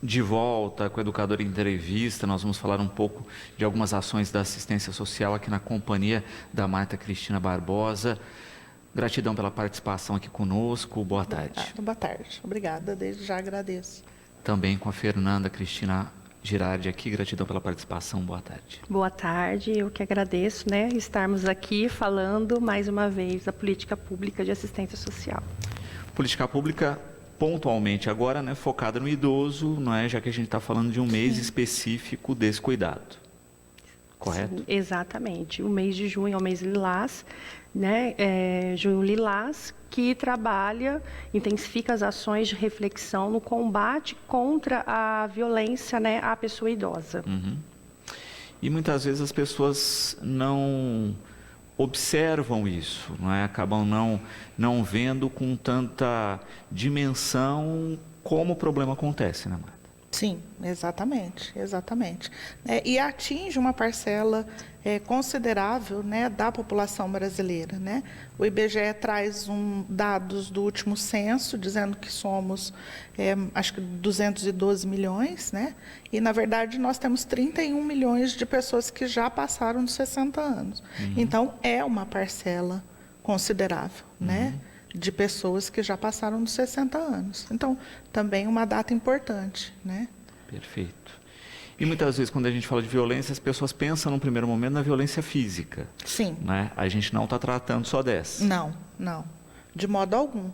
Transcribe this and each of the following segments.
de volta com o Educador em Entrevista. Nós vamos falar um pouco de algumas ações da assistência social aqui na companhia da Marta Cristina Barbosa. Gratidão pela participação aqui conosco. Boa tarde. Boa tarde. Obrigada. Desde já agradeço. Também com a Fernanda Cristina Girardi aqui. Gratidão pela participação. Boa tarde. Boa tarde. Eu que agradeço, estarmos aqui falando mais uma vez da política pública de assistência social. Política pública pontualmente agora, focada no idoso, já que a gente está falando de um mês específico desse cuidado. Correto? Sim, exatamente. O mês de junho é o mês Lilás, Junho Lilás, que trabalha, intensifica as ações de reflexão no combate contra a violência, à pessoa idosa. Uhum. E muitas vezes as pessoas não observam isso, acabam não vendo com tanta dimensão como o problema acontece, Marta? Sim, exatamente. E atinge uma parcela considerável, da população brasileira, O IBGE traz dados do último censo, dizendo que somos, acho que 212 milhões, E, na verdade, nós temos 31 milhões de pessoas que já passaram dos 60 anos. Uhum. Então, é uma parcela considerável, de pessoas que já passaram dos 60 anos. Então, também uma data importante, Perfeito. E muitas vezes, quando a gente fala de violência, as pessoas pensam, no primeiro momento, na violência física. Sim. A gente não está tratando só dessa. Não. De modo algum.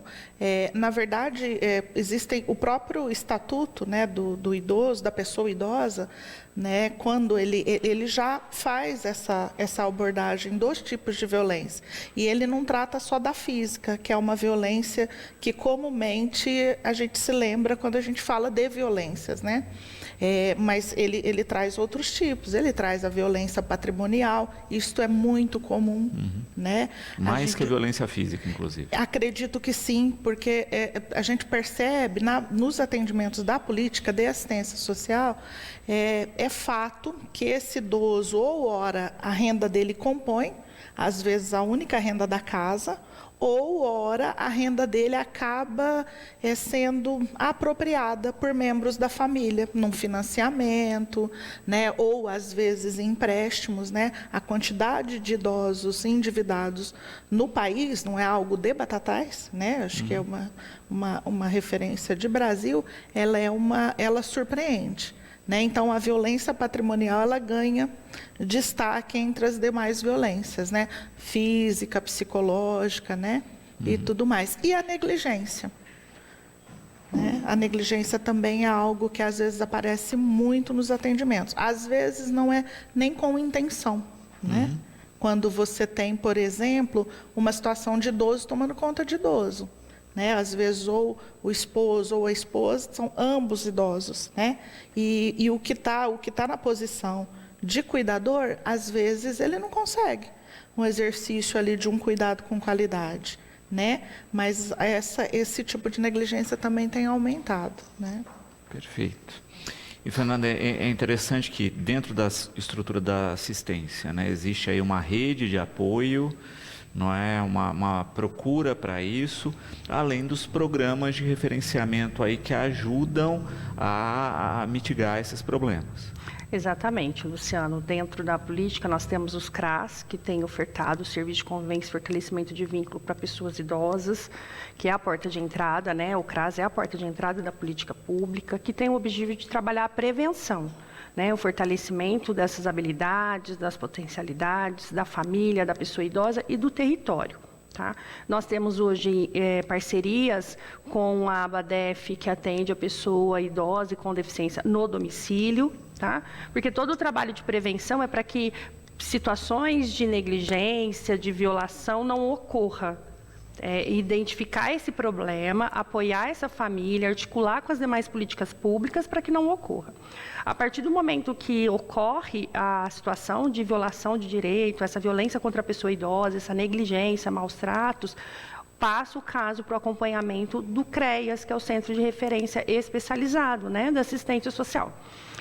Na verdade, existem o próprio estatuto, do idoso, da pessoa idosa, quando ele já faz essa abordagem dos tipos de violência. E ele não trata só da física, que é uma violência que comumente a gente se lembra quando a gente fala de violências, mas ele traz outros tipos, ele traz a violência patrimonial, isto é muito comum, Mais que a violência física, inclusive. Acredito que sim, porque a gente percebe nos atendimentos da política de assistência social, é fato que esse idoso, ou ora a renda dele compõe, às vezes a única renda da casa, ou ora a renda dele acaba sendo apropriada por membros da família, num financiamento, ou às vezes em empréstimos. A quantidade de idosos endividados no país não é algo de batatais, acho que é uma referência de Brasil, ela surpreende. Então, a violência patrimonial ela ganha destaque entre as demais violências, física, psicológica, e tudo mais. E a negligência. A negligência também é algo que às vezes aparece muito nos atendimentos. Às vezes não é nem com intenção, Quando você tem, por exemplo, uma situação de idoso tomando conta de idoso. Às vezes ou o esposo ou a esposa são ambos idosos, e o que tá na posição de cuidador, às vezes ele não consegue um exercício ali de um cuidado com qualidade, mas esse tipo de negligência também tem aumentado, Perfeito. E, Fernanda, é interessante que dentro da estrutura da assistência, existe aí uma rede de apoio, não é uma procura para isso, além dos programas de referenciamento aí que ajudam a mitigar esses problemas. Exatamente, Luciano. Dentro da política, nós temos os CRAS, que têm ofertado o serviço de convivência e fortalecimento de vínculo para pessoas idosas, que é a porta de entrada, O CRAS é a porta de entrada da política pública, que tem o objetivo de trabalhar a prevenção, o fortalecimento dessas habilidades, das potencialidades, da família, da pessoa idosa e do território. Nós temos hoje parcerias com a ABADEF, que atende a pessoa idosa e com deficiência no domicílio, porque todo o trabalho de prevenção é para que situações de negligência, de violação não ocorra. Identificar esse problema, apoiar essa família, articular com as demais políticas públicas para que não ocorra. A partir do momento que ocorre a situação de violação de direito, essa violência contra a pessoa idosa, essa negligência, maus tratos, passa o caso para o acompanhamento do CREAS, que é o Centro de Referência Especializado, da Assistência Social.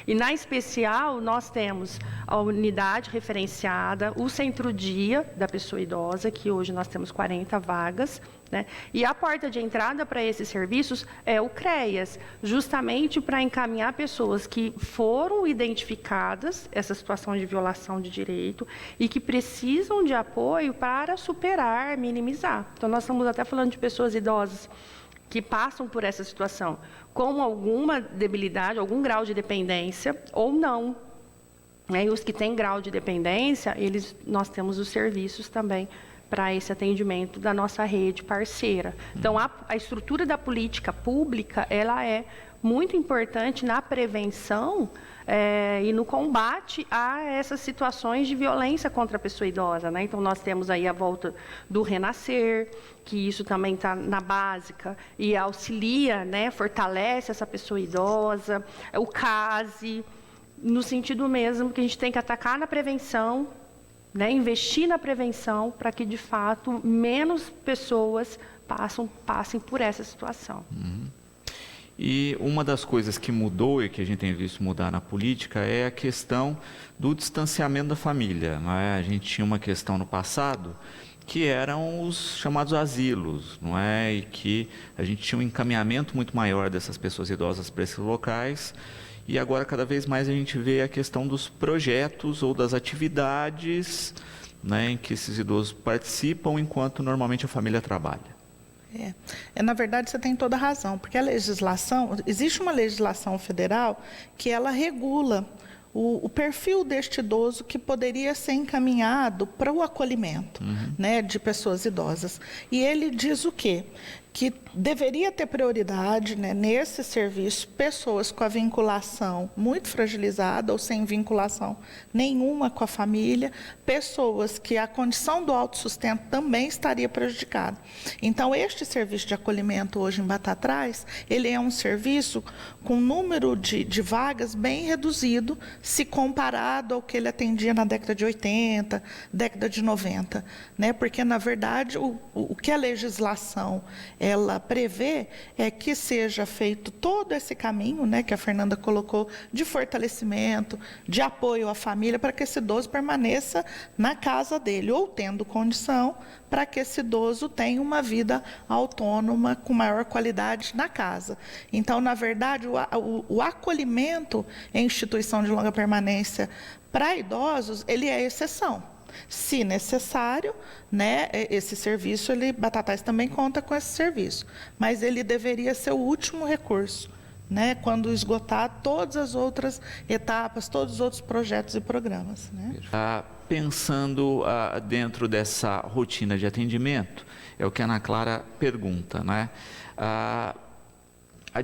E, na especial, nós temos a unidade referenciada, o centro-dia da pessoa idosa, que hoje nós temos 40 vagas, né? E a porta de entrada para esses serviços é o CREAS, justamente para encaminhar pessoas que foram identificadas essa situação de violação de direito e que precisam de apoio para superar, minimizar. Então, nós estamos até falando de pessoas idosas que passam por essa situação com alguma debilidade, algum grau de dependência ou não. E os que têm grau de dependência, nós temos os serviços também para esse atendimento da nossa rede parceira. Então, a estrutura da política pública, ela é muito importante na prevenção e no combate a essas situações de violência contra a pessoa idosa, né? Então, nós temos aí a volta do Renascer, que isso também está na básica, e auxilia, né, fortalece essa pessoa idosa, o CASE, no sentido mesmo que a gente tem que atacar na prevenção, né, investir na prevenção para que, de fato, menos pessoas passem por essa situação. E uma das coisas que mudou e que a gente tem visto mudar na política é a questão do distanciamento da família, não é? A gente tinha uma questão no passado que eram os chamados asilos, não é? E que a gente tinha um encaminhamento muito maior dessas pessoas idosas para esses locais. E agora, cada vez mais, a gente vê a questão dos projetos ou das atividades, né, em que esses idosos participam, enquanto normalmente a família trabalha. Na verdade, você tem toda a razão, porque a legislação, existe uma legislação federal que ela regula o perfil deste idoso que poderia ser encaminhado para o acolhimento, né, de pessoas idosas. E ele diz o quê? Que deveria ter prioridade, né, nesse serviço, pessoas com a vinculação muito fragilizada ou sem vinculação nenhuma com a família, pessoas que a condição do autossustento também estaria prejudicada. Então, este serviço de acolhimento hoje em Batatais, ele é um serviço com número de vagas bem reduzido, se comparado ao que ele atendia na década de 80, década de 90, né? Porque, na verdade, o que a legislação ela prevê é que seja feito todo esse caminho, né, que a Fernanda colocou, de fortalecimento, de apoio à família, para que esse idoso permaneça na casa dele, ou tendo condição, para que esse idoso tenha uma vida autônoma, com maior qualidade na casa. Então, na verdade, o acolhimento em instituição de longa permanência para idosos, ele é exceção. Se necessário, né, esse serviço, Batatais também conta com esse serviço, mas ele deveria ser o último recurso, né, quando esgotar todas as outras etapas, todos os outros projetos e programas, né? Pensando dentro dessa rotina de atendimento, é o que a Ana Clara pergunta, né? A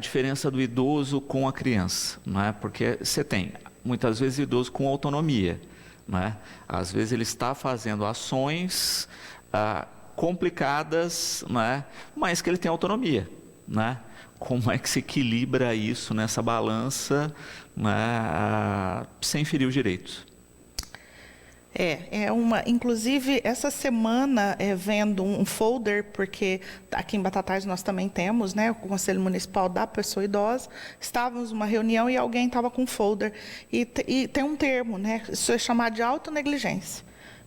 diferença do idoso com a criança, não é? Porque você tem, muitas vezes, idoso com autonomia, né? Às vezes ele está fazendo ações complicadas, né? Mas que ele tem autonomia, né? Como é que se equilibra isso nessa balança, né? Sem ferir os direitos? Inclusive, essa semana, vendo um folder, porque aqui em Batatais nós também temos, né, o Conselho Municipal da Pessoa Idosa, estávamos numa reunião e alguém estava com um folder, e tem um termo, né, isso é chamado de autonegligência.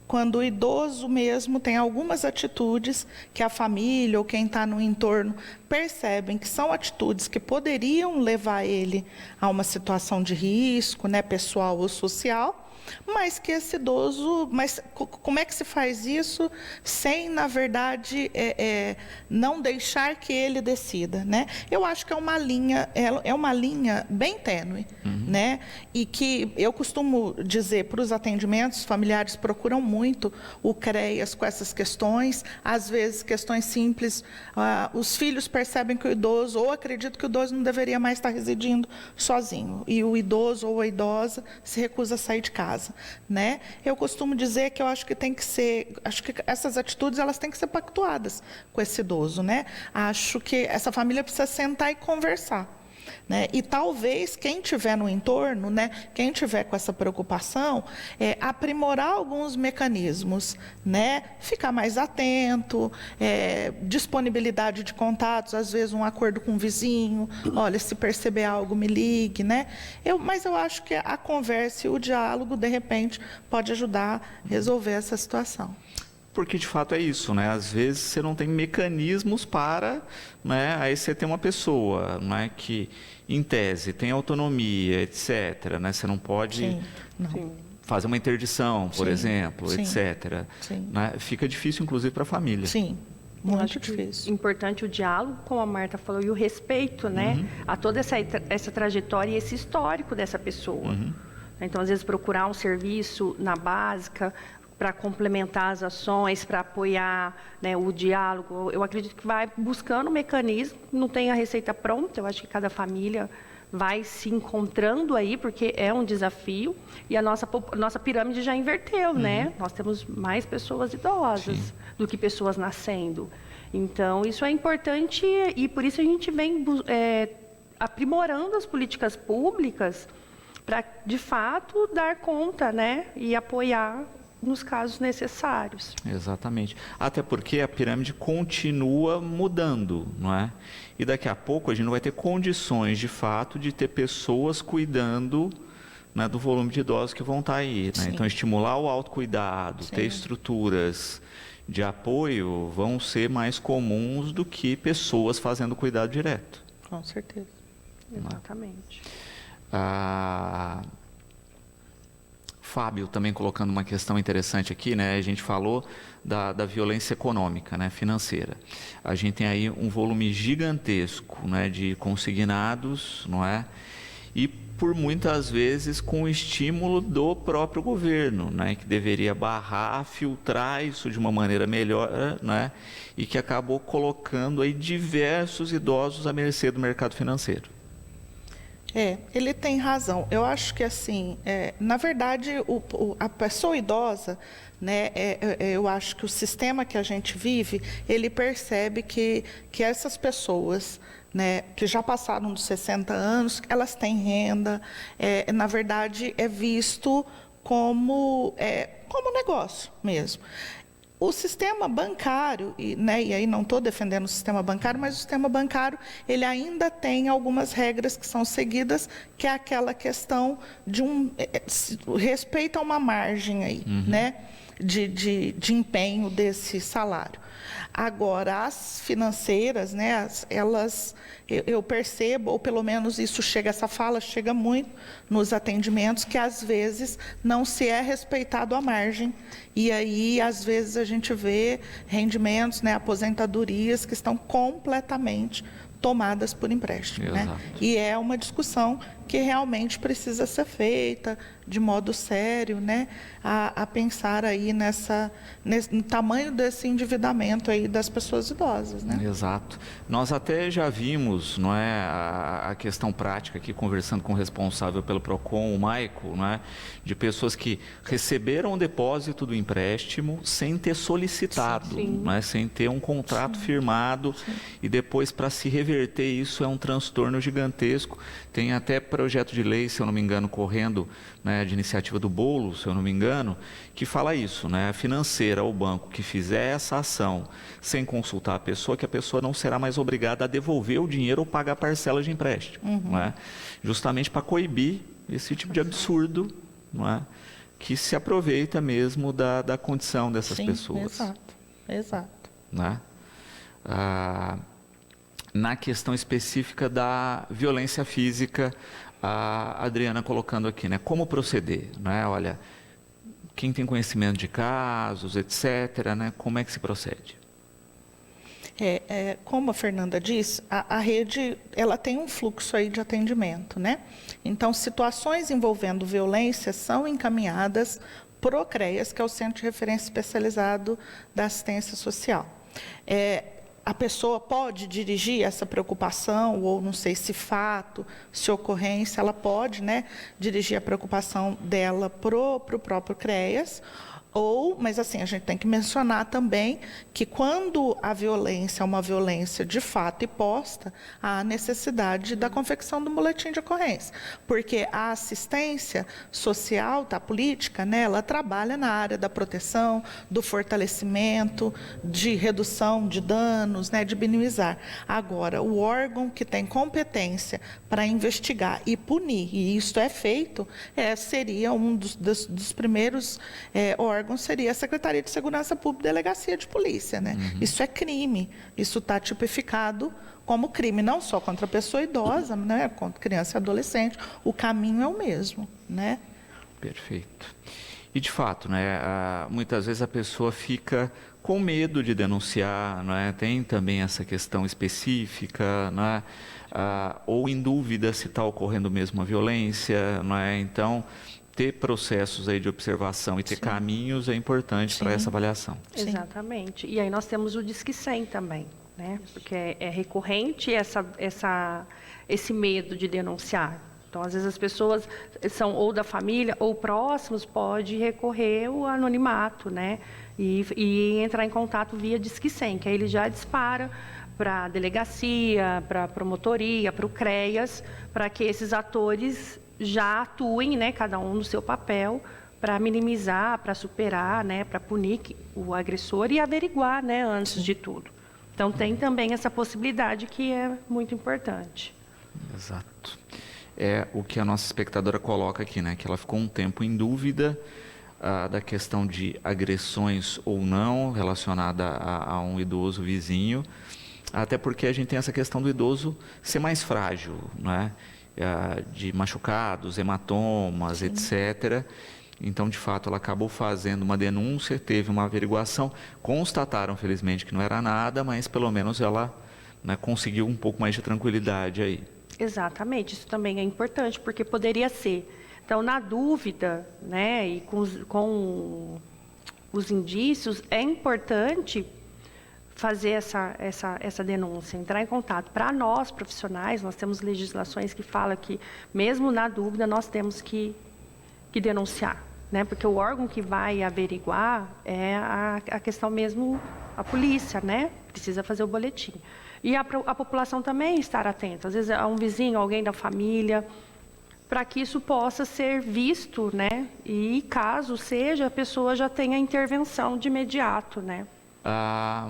Quando o idoso mesmo tem algumas atitudes que a família ou quem está no entorno percebem que são atitudes que poderiam levar ele a uma situação de risco, né, pessoal ou social, mas que esse idoso... Mas como é que se faz isso sem, na verdade, não deixar que ele decida, né? Eu acho que é uma linha bem tênue, né? E que eu costumo dizer para os atendimentos, familiares procuram muito o CREAS com essas questões, às vezes questões simples, os filhos percebem que o idoso, ou acreditam que o idoso não deveria mais estar residindo sozinho, e o idoso ou a idosa se recusa a sair de casa, né? Eu costumo dizer que eu acho que acho que essas atitudes elas têm que ser pactuadas com esse idoso, né? Acho que essa família precisa sentar e conversar. né? E talvez quem tiver no entorno, né, quem tiver com essa preocupação, aprimorar alguns mecanismos, né, ficar mais atento, disponibilidade de contatos, às vezes um acordo com o vizinho, olha, se perceber algo me ligue, né? Mas eu acho que a conversa e o diálogo, de repente, pode ajudar a resolver essa situação. Porque, de fato, é isso, né? Às vezes você não tem mecanismos para, né? Aí você tem uma pessoa, né, que, em tese, tem autonomia, etc., né? Você não pode fazer uma interdição, por exemplo, etc. Né? Fica difícil, inclusive, para a família. Sim. Muito difícil. Importante o diálogo, como a Marta falou, e o respeito, né, a toda essa trajetória e esse histórico dessa pessoa. Então, às vezes, procurar um serviço na básica para complementar as ações, para apoiar, né, o diálogo. Eu acredito que vai buscando mecanismo, não tem a receita pronta, eu acho que cada família vai se encontrando aí, porque é um desafio, e a nossa pirâmide já inverteu, né? Nós temos mais pessoas idosas do que pessoas nascendo. Então, isso é importante e por isso a gente vem aprimorando as políticas públicas para, de fato, dar conta, né, e apoiar nos casos necessários. Exatamente. Até porque a pirâmide continua mudando, não é? E daqui a pouco a gente não vai ter condições, de fato, de ter pessoas cuidando, né, do volume de idosos que vão estar aí, né? Então, estimular o autocuidado, ter estruturas de apoio vão ser mais comuns do que pessoas fazendo cuidado direto. Com certeza. Exatamente. Fábio também colocando uma questão interessante aqui, né? A gente falou da violência econômica, né, financeira. A gente tem aí um volume gigantesco, né, de consignados, não é? E por muitas vezes com o estímulo do próprio governo, né, que deveria barrar, filtrar isso de uma maneira melhor, né, e que acabou colocando aí diversos idosos à mercê do mercado financeiro. Ele tem razão. Eu acho que, assim, na verdade, a pessoa idosa, né, eu acho que o sistema que a gente vive, ele percebe que essas pessoas, né, que já passaram dos 60 anos, elas têm renda, na verdade, é visto como negócio mesmo. O sistema bancário, né, e aí não estou defendendo o sistema bancário, mas o sistema bancário ele ainda tem algumas regras que são seguidas, que é aquela questão de respeito a uma margem aí, né, de empenho desse salário. Agora, as financeiras, né, eu percebo, ou pelo menos essa fala chega muito nos atendimentos, que às vezes não se é respeitado a margem, e aí às vezes a gente vê rendimentos, né, aposentadorias que estão completamente tomadas por empréstimo, né? E é uma discussão que realmente precisa ser feita de modo sério, né, a pensar aí no tamanho desse endividamento aí das pessoas idosas, né? Exato. Nós até já vimos, não é, a questão prática aqui, conversando com o responsável pelo PROCON, o Maico, não é, de pessoas que receberam o depósito do empréstimo sem ter solicitado, não é, sem ter um contrato firmado, e depois, para se reverter isso, é um transtorno gigantesco. Tem até projeto de lei, se eu não me engano, correndo, né, de iniciativa do Boulos, se eu não me engano, que fala isso, né? A financeira ou o banco que fizer essa ação sem consultar a pessoa, que a pessoa não será mais obrigada a devolver o dinheiro ou pagar parcelas de empréstimo, não é? Justamente para coibir esse tipo de absurdo, não é? Que se aproveita mesmo da condição dessas pessoas. Exato. Né? Na questão específica da violência física, a Adriana colocando aqui, né? Como proceder, né? Olha, quem tem conhecimento de casos, etc., né? Como é que se procede? Como a Fernanda disse, a rede ela tem um fluxo aí de atendimento, né? Então, situações envolvendo violência são encaminhadas para o CREAS, que é o Centro de Referência Especializado da Assistência Social. A pessoa pode dirigir essa preocupação, ou não sei se fato, se ocorrência, ela pode, né, dirigir a preocupação dela para o próprio CREAS, Mas assim, a gente tem que mencionar também que quando a violência é uma violência de fato e posta, há necessidade da confecção do boletim de ocorrência. Porque a assistência social, a política, né, ela trabalha na área da proteção, do fortalecimento, de redução de danos, né, de minimizar. Agora, o órgão que tem competência para investigar e punir, e isso é feito, seria um dos primeiros órgãos, seria a Secretaria de Segurança Pública e Delegacia de Polícia, né? Isso é crime, isso está tipificado como crime, não só contra a pessoa idosa, né? Contra criança e adolescente, o caminho é o mesmo, né? Perfeito. E de fato, né, muitas vezes a pessoa fica com medo de denunciar, não é? Tem também essa questão específica, não é? Ou em dúvida se está ocorrendo mesmo a violência, não é? Então, ter processos aí de observação e ter Sim. caminhos é importante para essa avaliação. Sim. Exatamente. E aí nós temos o Disque 100 também, né? Porque é recorrente esse medo de denunciar. Então, às vezes as pessoas são ou da família ou próximos, pode recorrer ao anonimato, né? E entrar em contato via Disque 100, que aí ele já dispara para a delegacia, para a promotoria, para o CREAS, para que esses atores já atuem, né, cada um no seu papel, para minimizar, para superar, né, para punir o agressor e averiguar, né, antes de tudo. Então, tem também essa possibilidade que é muito importante. Exato. É o que a nossa espectadora coloca aqui, né, que ela ficou um tempo em dúvida da questão de agressões ou não relacionada a um idoso vizinho, até porque a gente tem essa questão do idoso ser mais frágil, né? De machucados, hematomas, etc. Então, de fato, ela acabou fazendo uma denúncia, teve uma averiguação, constataram, felizmente, que não era nada, mas pelo menos ela, né, conseguiu um pouco mais de tranquilidade aí. Exatamente, isso também é importante, porque poderia ser. Então, na dúvida, né, e com os indícios, é importante fazer essa denúncia, entrar em contato. Para nós, profissionais, nós temos legislações que falam que, mesmo na dúvida, nós temos que denunciar, né? Porque o órgão que vai averiguar é a questão mesmo, a polícia, né? Precisa fazer o boletim. E a população também estar atenta, às vezes a um vizinho, alguém da família, para que isso possa ser visto, né? E caso seja, a pessoa já tenha intervenção de imediato, né?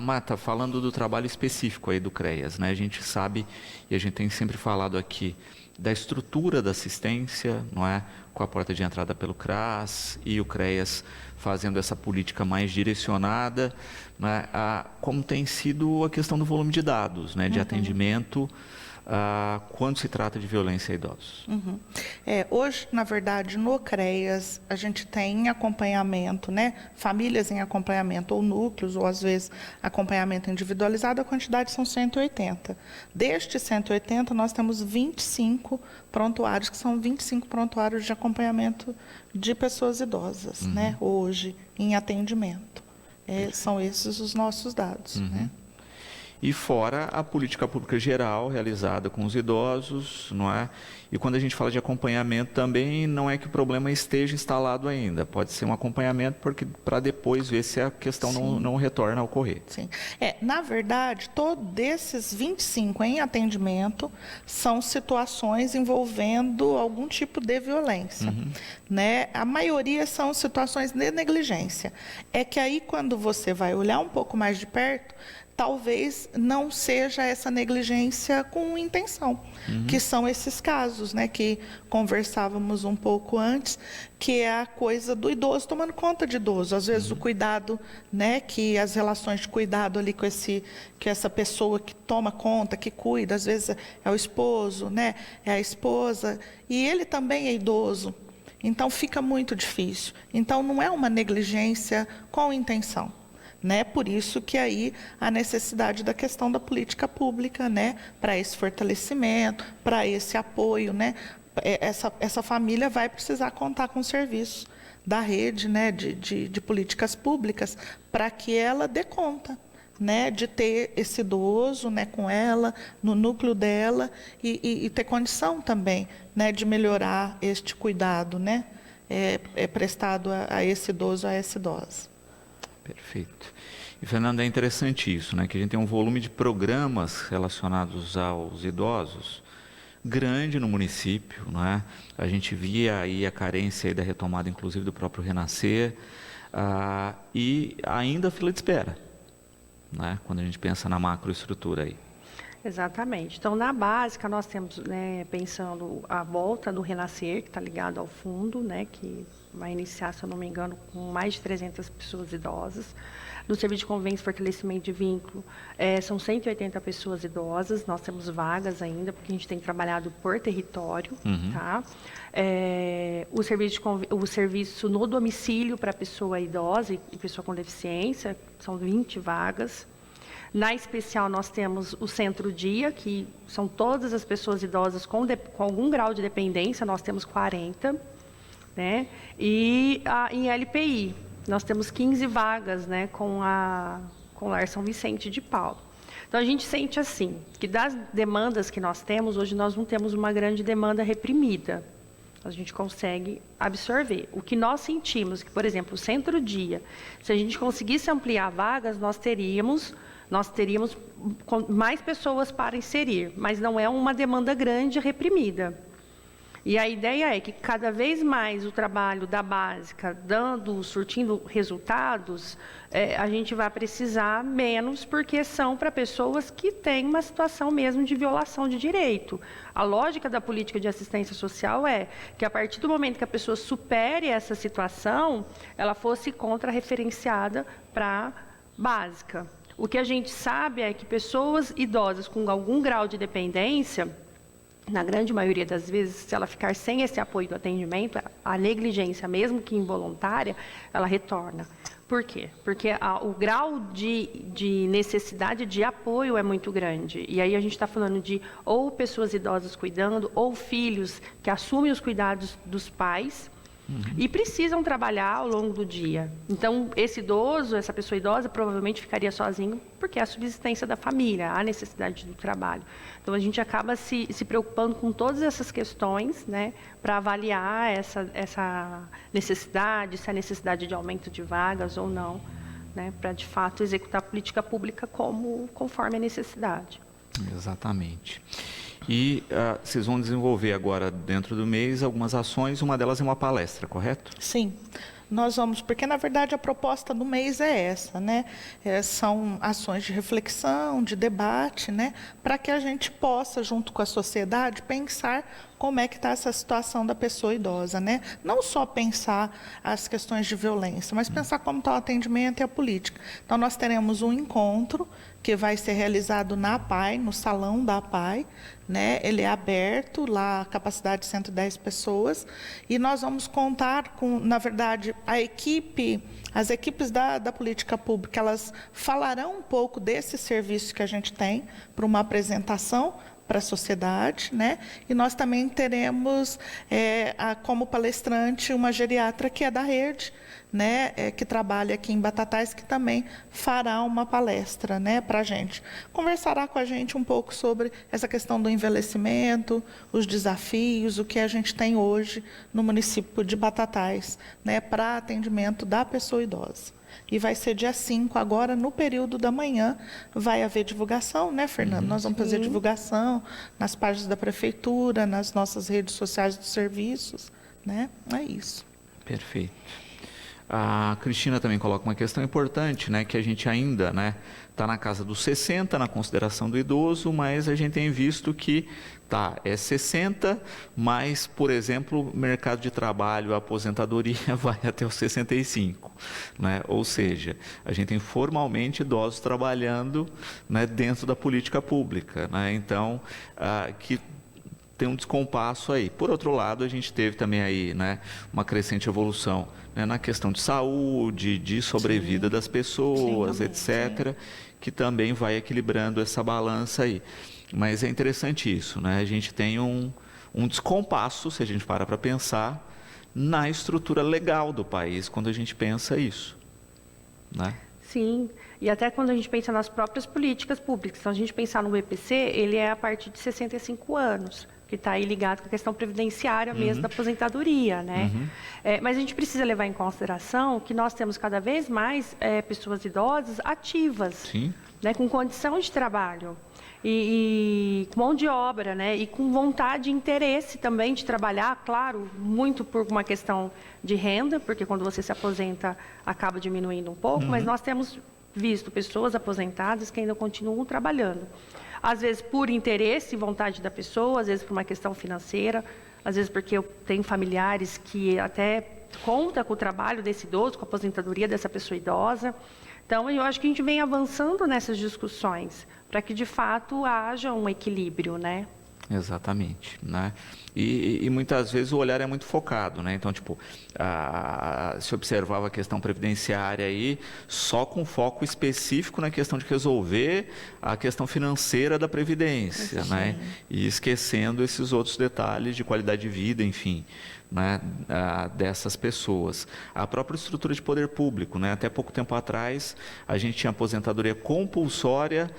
Marta, falando do trabalho específico aí do CREAS, né? A gente sabe, e a gente tem sempre falado aqui, da estrutura da assistência, não é? Com a porta de entrada pelo CRAS e o CREAS fazendo essa política mais direcionada, né? Como tem sido a questão do volume de dados, né? De atendimento quando se trata de violência a idosos. Hoje, na verdade, no CREAS, a gente tem acompanhamento, né? Famílias em acompanhamento, ou núcleos, ou às vezes acompanhamento individualizado, a quantidade são 180. Destes 180, nós temos 25 prontuários, que são 25 prontuários de acompanhamento de pessoas idosas, né? Hoje, em atendimento. São esses os nossos dados, né? E fora a política pública geral realizada com os idosos, não é? E quando a gente fala de acompanhamento também, não é que o problema esteja instalado ainda. Pode ser um acompanhamento para depois ver se a questão não retorna a ocorrer. Sim. Na verdade, todos esses 25 em atendimento são situações envolvendo algum tipo de violência, né? A maioria são situações de negligência. É que aí, quando você vai olhar um pouco mais de perto, talvez não seja essa negligência com intenção, que são esses casos, né, que conversávamos um pouco antes, que é a coisa do idoso tomando conta de idoso. Às vezes o cuidado, né, que as relações de cuidado ali com essa pessoa que toma conta, que cuida, às vezes é o esposo, né, é a esposa, e ele também é idoso. Então fica muito difícil. Então não é uma negligência com intenção. Né? Por isso que aí a necessidade da questão da política pública, né? Para esse fortalecimento, para esse apoio, né? Essa família vai precisar contar com serviços da rede, né? de políticas públicas para que ela dê conta, né? De ter esse idoso, né? Com ela, no núcleo dela e ter condição também, né? De melhorar este cuidado, né? é prestado a esse idoso, a essa idosa. Perfeito. E, Fernanda, é interessante isso, né? Que a gente tem um volume de programas relacionados aos idosos grande no município, não é? A gente via aí a carência aí da retomada, inclusive, do próprio Renascer, e ainda a fila de espera, né? Quando a gente pensa na macroestrutura aí. Exatamente. Então, na básica, nós temos, né, pensando a volta do Renascer, que está ligado ao fundo, né, que vai iniciar, se eu não me engano, com mais de 300 pessoas idosas. No serviço de convênio e fortalecimento de vínculo, são 180 pessoas idosas, nós temos vagas ainda, porque a gente tem trabalhado por território, tá? O serviço no domicílio para pessoa idosa e pessoa com deficiência, são 20 vagas. Na especial, nós temos o centro-dia, que são todas as pessoas idosas com algum grau de dependência, nós temos 40, né? E em LPI, nós temos 15 vagas, né, com o Lar São Vicente de Paulo. Então, a gente sente assim, que das demandas que nós temos, hoje nós não temos uma grande demanda reprimida. A gente consegue absorver. O que nós sentimos, que, por exemplo, o centro-dia, se a gente conseguisse ampliar vagas, nós teríamos mais pessoas para inserir, mas não é uma demanda grande reprimida. E a ideia é que cada vez mais o trabalho da básica surtindo resultados, a gente vai precisar menos, porque são para pessoas que têm uma situação mesmo de violação de direito. A lógica da política de assistência social é que a partir do momento que a pessoa supere essa situação, ela fosse contra-referenciada para básica. O que a gente sabe é que pessoas idosas com algum grau de dependência, na grande maioria das vezes, se ela ficar sem esse apoio do atendimento, a negligência, mesmo que involuntária, ela retorna. Por quê? Porque o grau de necessidade de apoio é muito grande. E aí a gente está falando de ou pessoas idosas cuidando, ou filhos que assumem os cuidados dos pais, e precisam trabalhar ao longo do dia. Então, essa pessoa idosa, provavelmente ficaria sozinho, porque é a subsistência da família, a necessidade do trabalho. Então, a gente acaba se preocupando com todas essas questões, né, para avaliar essa necessidade, se há necessidade de aumento de vagas ou não, né, para, de fato, executar a política pública conforme a necessidade. Exatamente. E vocês vão desenvolver agora, dentro do mês, algumas ações, uma delas é uma palestra, correto? Sim, nós vamos, porque na verdade a proposta do mês é essa, né? São ações de reflexão, de debate, né? Para que a gente possa, junto com a sociedade, pensar como é que está essa situação da pessoa idosa, né? Não só pensar as questões de violência, mas pensar como está o atendimento e a política. Então, nós teremos um encontro que vai ser realizado na APAI, no salão da APAI, né? Ele é aberto, lá a capacidade de 110 pessoas, e nós vamos contar com, na verdade, as equipes da política pública, elas falarão um pouco desse serviço que a gente tem para uma apresentação para a sociedade, né? E nós também teremos como palestrante uma geriatra que é da rede, né? Que trabalha aqui em Batatais, que também fará uma palestra, né, para a gente. Conversará com a gente um pouco sobre essa questão do envelhecimento, os desafios, o que a gente tem hoje no município de Batatais, né, para atendimento da pessoa idosa. E vai ser dia 5, agora no período da manhã, vai haver divulgação, né, Fernando? Nós vamos fazer divulgação nas páginas da prefeitura, nas nossas redes sociais dos serviços, né? É isso. Perfeito. A Cristina também coloca uma questão importante, né, que a gente ainda, né, está na casa dos 60 na consideração do idoso, mas a gente tem visto que é 60, mas, por exemplo, mercado de trabalho, a aposentadoria vai até os 65, né? Ou seja, a gente tem formalmente idosos trabalhando, né, dentro da política pública, né? Então, que tem um descompasso aí. Por outro lado, a gente teve também aí, né, uma crescente evolução, né, na questão de saúde, de sobrevida das pessoas, etc., que também vai equilibrando essa balança aí. Mas é interessante isso, né? A gente tem um descompasso, se a gente para pensar, na estrutura legal do país, quando a gente pensa isso, né? Sim, e até quando a gente pensa nas próprias políticas públicas. Então, a gente pensar no BPC, ele é a partir de 65 anos. que está aí ligado com a questão previdenciária mesmo da aposentadoria, né? Mas a gente precisa levar em consideração que nós temos cada vez mais pessoas idosas ativas, né, com condição de trabalho e com mão de obra, né, e com vontade e interesse também de trabalhar, claro, muito por uma questão de renda, porque quando você se aposenta acaba diminuindo um pouco, mas nós temos visto pessoas aposentadas que ainda continuam trabalhando. Às vezes por interesse e vontade da pessoa, às vezes por uma questão financeira, às vezes porque eu tenho familiares que até contam com o trabalho desse idoso, com a aposentadoria dessa pessoa idosa. Então, eu acho que a gente vem avançando nessas discussões para que, de fato, haja um equilíbrio, né? Exatamente, né? E muitas vezes o olhar é muito focado, né? Então, tipo, se observava a questão previdenciária aí só com foco específico na questão de resolver a questão financeira da previdência, né? E esquecendo esses outros detalhes de qualidade de vida, enfim, né, dessas pessoas. A própria estrutura de poder público, né? Até pouco tempo atrás, a gente tinha aposentadoria compulsória,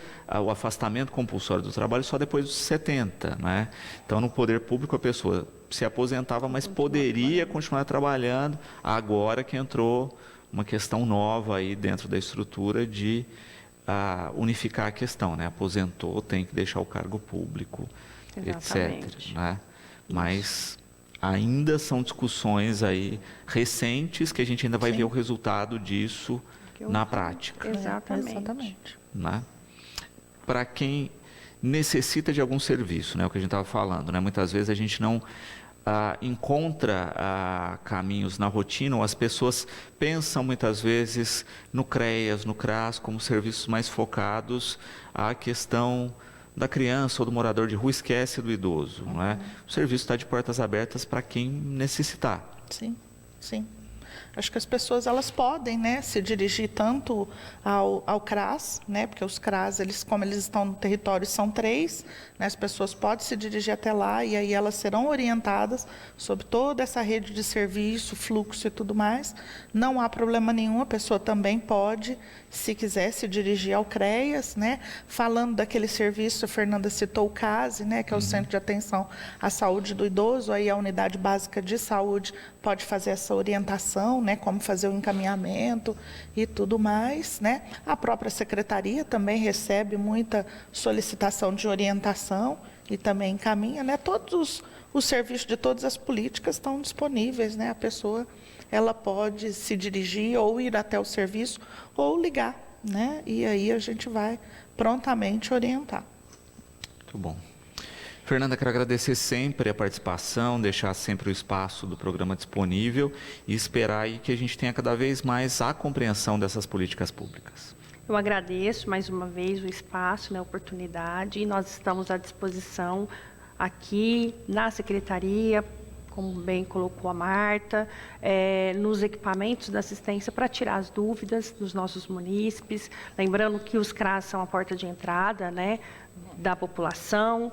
o afastamento compulsório do trabalho só depois dos 70, né? Então, no poder público, a pessoa se aposentava, mas poderia continuar trabalhando, agora que entrou uma questão nova aí dentro da estrutura de unificar a questão, né? Aposentou, tem que deixar o cargo público, etc, né? Mas ainda são discussões aí recentes que a gente ainda vai ver o resultado disso na prática. Exatamente. Né? Para quem necessita de algum serviço, né? O que a gente estava falando, né? Muitas vezes a gente não encontra caminhos na rotina, ou as pessoas pensam muitas vezes no CREAS, no CRAS, como serviços mais focados à questão da criança ou do morador de rua, esquece do idoso, não é? O serviço está de portas abertas para quem necessitar. Sim, sim. Acho que as pessoas elas podem, né, se dirigir tanto ao CRAS, né, porque os CRAS, como eles estão no território, são 3, né, as pessoas podem se dirigir até lá e aí elas serão orientadas sobre toda essa rede de serviço, fluxo e tudo mais. Não há problema nenhum, a pessoa também pode, se quiser, se dirigir ao CREAS, né, falando daquele serviço, a Fernanda citou o CASE, né, que é o Centro de Atenção à Saúde do Idoso, aí a Unidade Básica de Saúde pode fazer essa orientação, né, como fazer o encaminhamento e tudo mais, né. A própria secretaria também recebe muita solicitação de orientação e também encaminha, né. Todos os serviços de todas as políticas estão disponíveis, né. A pessoa ela pode se dirigir ou ir até o serviço ou ligar, né. E aí a gente vai prontamente orientar. Muito bom. Fernanda, quero agradecer sempre a participação, deixar sempre o espaço do programa disponível e esperar aí que a gente tenha cada vez mais a compreensão dessas políticas públicas. Eu agradeço mais uma vez o espaço, né, a oportunidade, e nós estamos à disposição aqui na Secretaria, como bem colocou a Marta, nos equipamentos da assistência para tirar as dúvidas dos nossos munícipes, lembrando que os CRAS são a porta de entrada, né, da população.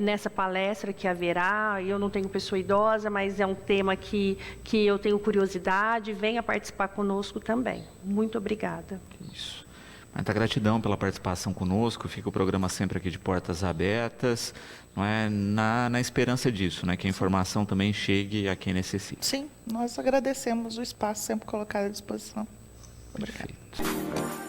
Nessa palestra que haverá, eu não tenho pessoa idosa, mas é um tema que eu tenho curiosidade, venha participar conosco também. Muito obrigada. Isso. Muita gratidão pela participação conosco, fica o programa sempre aqui de portas abertas, não é? Na esperança disso, né? Que a informação também chegue a quem necessita. Sim, nós agradecemos o espaço sempre colocado à disposição. Obrigada. Perfeito.